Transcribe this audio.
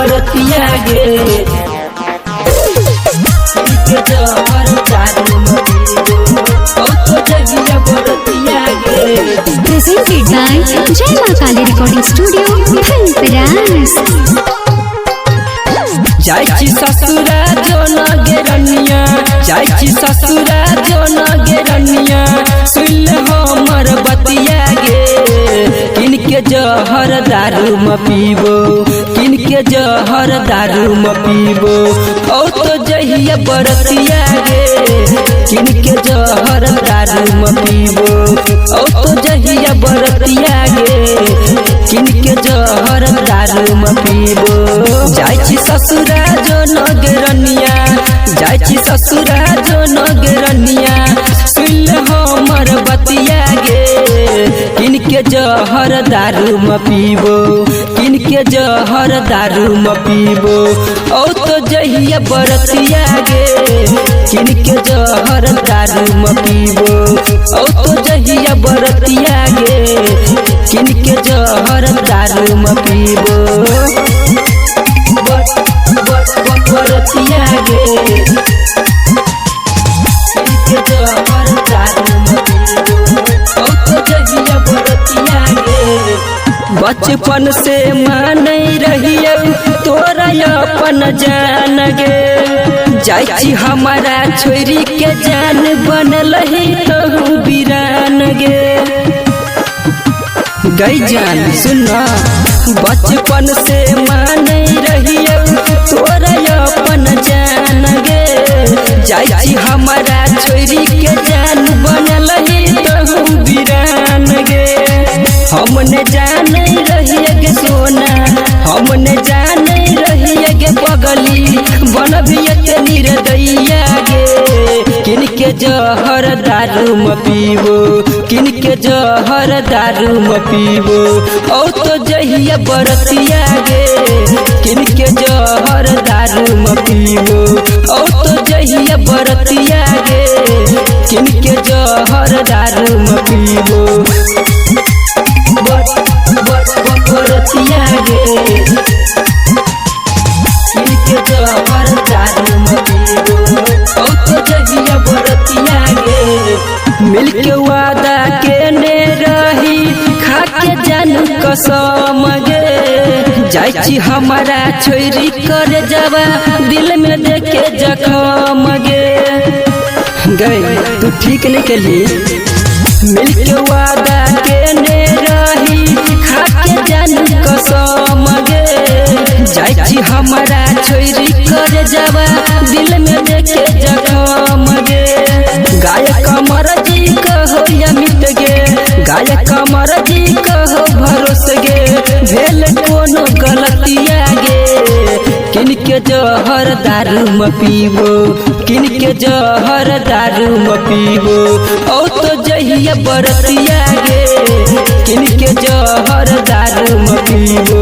बरतिया गे किनके जहर दारू म पीबो औ तो जहिया बरतिया गे। Presented by Jai Maa Kali Recording Studio, Bhalpras. जाइची ससुरा जो न गेरनिया जाइची ससुरा जो न गेरनिया सुन हमर बतिया गे किनके जहर दारू म पीबो किनके जहर दारू म पीबो औ तो जहिया बरतिया गे किनके जहर दारू म पीबो औ तो जहिया बरतिया गे किनके जहर दारू म पीबो। जाइची ससुरा जो न गेरनिया जाइची ससुरा जो न गेरनिया सुन हमर बतिया गे किनके जहर दारू म पीबो किनके जहर दारू म पीबो औ तो जहिया बरतिया गे किनके जहर दारू म पीबो औ तो जहिया बरतिया गे किनके जहर दारू म पीबो बरतिया गे किनके जहर दारू म पीबो औ तो जहिया बरतिया गे। बचपन से मानै रहियो तोरा अपन जान गे जाइची हमारा छोरी के जान बनल ही तहु वीरान गे गई जान सुना बचपन से मानै रहियो तोरा अपन जान गे जाइची हमारा छोरी के जान बनल ही तहु वीरान गे। हमने जाने रहिए गे सोना हमने जाने रहिए गे पगली बनबियत निर्दयिया गे किनके जहर दारू म पीबो किनके जहर दारू म पीबो औ तो जहिया बरतिया गे किनके जहर दारू म पीबो औ तो जहिया बरतिया गे किनके जहर दारू म पीबो बरतिया गे किनके जहर दारू म पीबो औ तो जहिया बरतिया गे। मिलके वादा केने रही खाके जानू कसम गे जाइची हमारा छोरी कर जावा दिल में देखे जखम गे गई तू ठीक नहीं कली मिलके वादा केने रही खाके जानू कसम गे जाइची हमारा छोरी कर जावा दिल में देखे जखम गे। गायक अमर जी कहो अमित गे गायक अमर जी कहो भरोस गे भेल कोनो गलतिया गे किनके जहर दारू म पीबो किनके जहर दारू म पीबो औ तो जहिया बरतिया गे किनके जहर दारू म पीबो